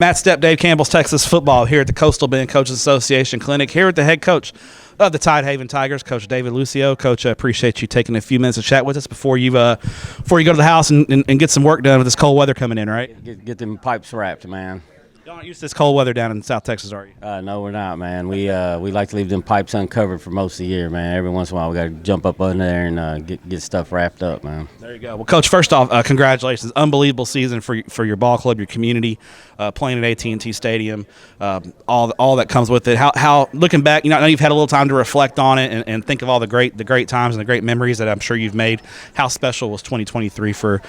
Matt Stepp, Dave Campbell's Texas Football here at the Coastal Bend Coaches Association Clinic, here with the head coach of the Tidehaven Tigers, Coach David Lucio. Coach, I appreciate you taking a few minutes to chat with us before you go to the house and get some work done with this cold weather coming in, right? Get them pipes wrapped, man. Y'all aren't used to this cold weather down in South Texas, are you? No, we're not, man. We like to leave them pipes uncovered for most of the year, man. Every once in a while, we got to jump up under there and get stuff wrapped up, man. There you go. Well, Coach, first off, congratulations! Unbelievable season for your ball club, your community, playing at AT&T Stadium, all that comes with it. How looking back, I know you've had a little time to reflect on it and think of all the great times and the great memories that I'm sure you've made. How special was 2023 for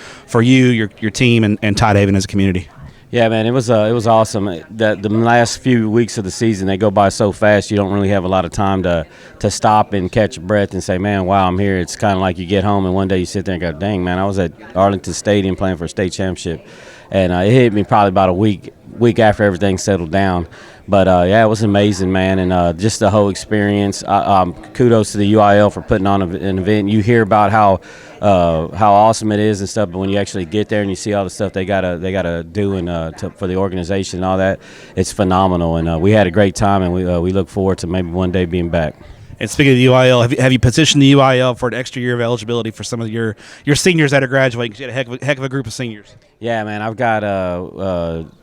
you, your team, and Tidehaven as a community? Yeah, man, it was awesome. The last few weeks of the season, they go by so fast. You don't really have a lot of time to stop and catch your breath and say, man, wow, I'm here. It's kind of like you get home and one day you sit there and go, dang, man, I was at Arlington Stadium playing for a state championship. And it hit me probably about a week after everything settled down. But, yeah, it was amazing, man, and just the whole experience. Kudos to the UIL for putting on an event. You hear about how awesome it is and stuff, but when you actually get there and you see all the stuff they gotta do and for the organization and all that, it's phenomenal. And we had a great time, and we look forward to maybe one day being back. And speaking of the UIL, have you positioned the UIL for an extra year of eligibility for some of your seniors that are graduating? Because you had a heck of a group of seniors. Yeah, man,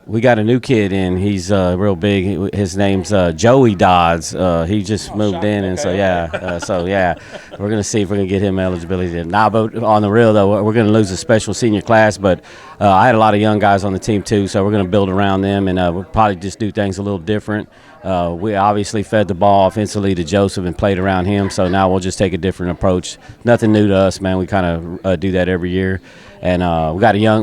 we got a new kid in. He's real big. His name's Joey Dodds. He just moved in, and so yeah, we're gonna see if we can get him eligibility. But on the real though, we're gonna lose a special senior class. But I had a lot of young guys on the team too, so we're gonna build around them, and we'll probably just do things a little different. We obviously fed the ball offensively to Joseph and played around him, so now we'll just take a different approach. Nothing new to us, man. We kind of do that every year. And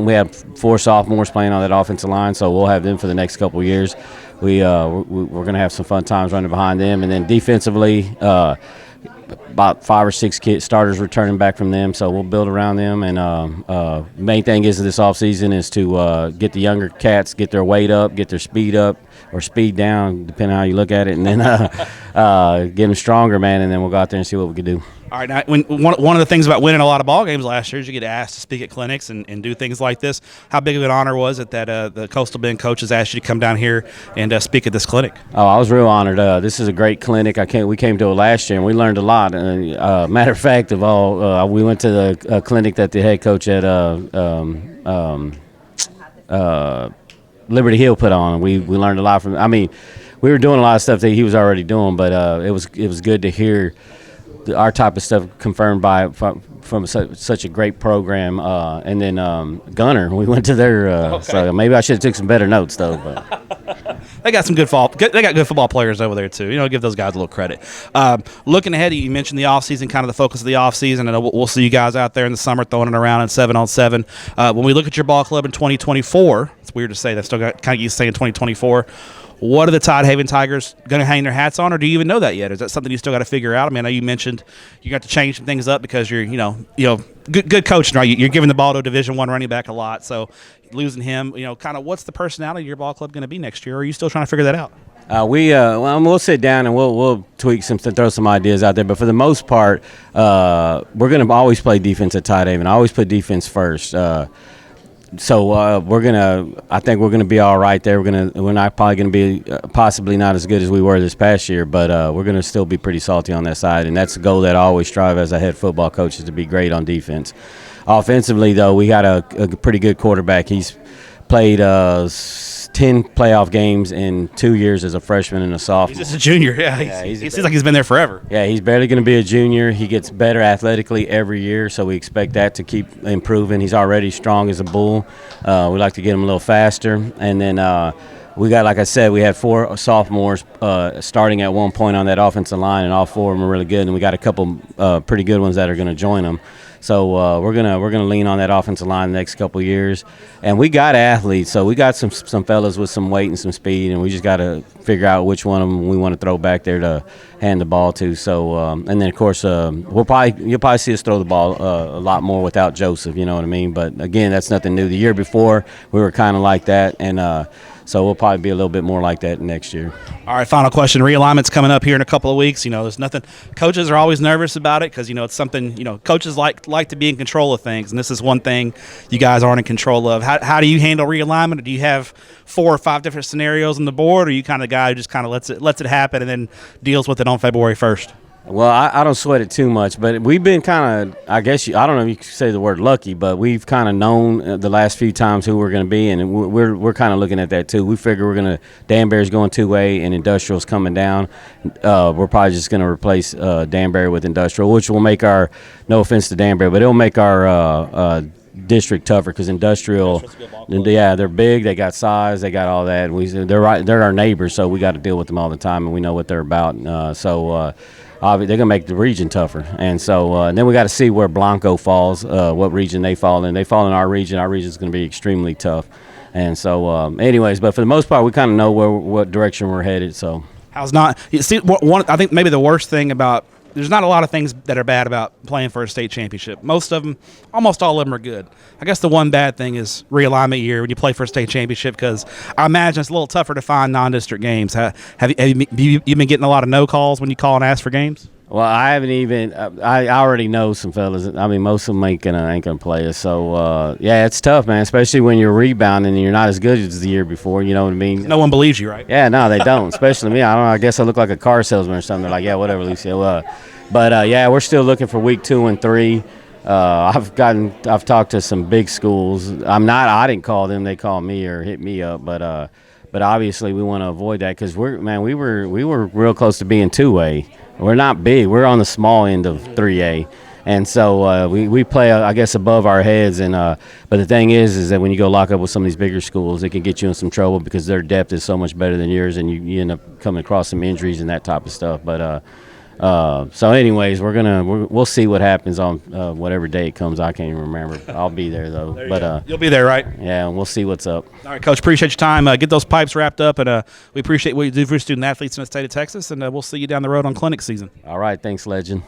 we have 4 sophomores playing on that offensive line, so we'll have them for the next couple of years. We're going to have some fun times running behind them. And then defensively, about 5 or 6 starters returning back from them, so we'll build around them. And main thing is this offseason is to get the younger cats, get their weight up, get their speed up or speed down, depending on how you look at it, and then get them stronger, man, and then we'll go out there and see what we can do. All right, now, one of the things about winning a lot of ball games last year is you get asked to speak at clinics and do things like this. How big of an honor was it that the Coastal Bend coaches asked you to come down here and speak at this clinic? Oh, I was real honored. This is a great clinic. We came to it last year, and we learned a lot. Matter of fact, we went to the clinic that the head coach at Liberty Hill put on, and we learned a lot from. I mean, we were doing a lot of stuff that he was already doing, but it was good to hear our type of stuff confirmed from such a great program. And then Gunner, we went to their okay. So maybe I should have took some better notes though. But they got some good football players over there too. Give those guys a little credit. Looking ahead, you mentioned the offseason, kind of the focus of the offseason, and we'll see you guys out there in the summer throwing it around in 7-on-7. When we look at your ball club in 2024, it's weird to say that, still got kind of used to saying 2024. What are the Tidehaven Tigers going to hang their hats on, or do you even know that yet? Is that something you still got to figure out? I mean, I know you mentioned you got to change some things up because you're, good coaching, right? You're giving the ball to a Division I running back a lot, so losing him, kind of what's the personality of your ball club going to be next year? Or are you still trying to figure that out? We'll sit down and we'll tweak throw some ideas out there. But for the most part, we're going to always play defense at Tidehaven. I always put defense first. So I think we're gonna be all right there. We're not probably gonna be possibly not as good as we were this past year, but we're gonna still be pretty salty on that side, and that's a goal that I always strive as a head football coach, is to be great on defense. Offensively, though, we got a pretty good quarterback. He's played 10 playoff games in 2 years as a freshman and a sophomore. He's just a junior, yeah. He seems like he's been there forever. Yeah, he's barely going to be a junior. He gets better athletically every year, so we expect that to keep improving. He's already strong as a bull. We like to get him a little faster. And then we got, like I said, we had 4 sophomores starting at one point on that offensive line, and all 4 of them are really good. And we got a couple pretty good ones that are going to join them. So we're gonna lean on that offensive line the next couple of years, and we got athletes. So we got some fellas with some weight and some speed, and we just got to figure out which one of them we want to throw back there to hand the ball to. So and then of course you'll probably see us throw the ball a lot more without Joseph. You know what I mean? But again, that's nothing new. The year before we were kind of like that, and So we'll probably be a little bit more like that next year. All right, final question. Realignment's coming up here in a couple of weeks. There's nothing. Coaches are always nervous about it because it's something. Coaches like to be in control of things, and this is one thing you guys aren't in control of. How do you handle realignment? Do you have 4 or 5 different scenarios on the board, or are you kind of the guy who just kind of lets it happen and then deals with it on February 1st? Well, I don't sweat it too much, but we've been kind of, I guess, I don't know if you could say the word lucky, but we've kind of known the last few times who we're going to be, and we're kind of looking at that too. We figure Danbury's going 2A and Industrial's coming down. We're probably just going to replace Danbury with Industrial, which will make our, no offense to Danbury, but it'll make our district tougher because Industrial, yeah, they're big, they got size, they got all that. They're our neighbors, so we got to deal with them all the time, and we know what they're about. They're going to make the region tougher. And so and then we got to see where Blanco falls, what region they fall in. They fall in our region. Our region is going to be extremely tough. And so anyways, but for the most part, we kind of know what direction we're headed. So how's not – you see, I think maybe the worst thing about – there's not a lot of things that are bad about playing for a state championship. Most of them, almost all of them are good. I guess the one bad thing is realignment year when you play for a state championship because I imagine it's a little tougher to find non-district games. Have you been getting a lot of no calls when you call and ask for games? Well, I haven't even. I already know some fellas. I mean, most of them ain't gonna play us. So yeah, it's tough, man. Especially when you're rebounding and you're not as good as the year before. You know what I mean? No one believes you, right? Yeah, no, they don't. Especially me. I don't know. I guess I look like a car salesman or something. They're like, yeah, whatever, Lucio. But yeah, we're still looking for week 2 and 3. I've talked to some big schools. I didn't call them. They called me or hit me up. But obviously we want to avoid that because we were real close to being 2A. We're not big. We're on the small end of 3A. And so we play, I guess, above our heads. And but the thing is that when you go lock up with some of these bigger schools, it can get you in some trouble because their depth is so much better than yours, and you end up coming across some injuries and that type of stuff. But so anyways, we'll see what happens on whatever day it comes. I can't even remember. I'll be there though. You'll be there, right? Yeah, and we'll see what's up. All right, Coach. Appreciate your time. Get those pipes wrapped up, and we appreciate what you do for student athletes in the state of Texas. And we'll see you down the road on clinic season. All right, thanks, Legend.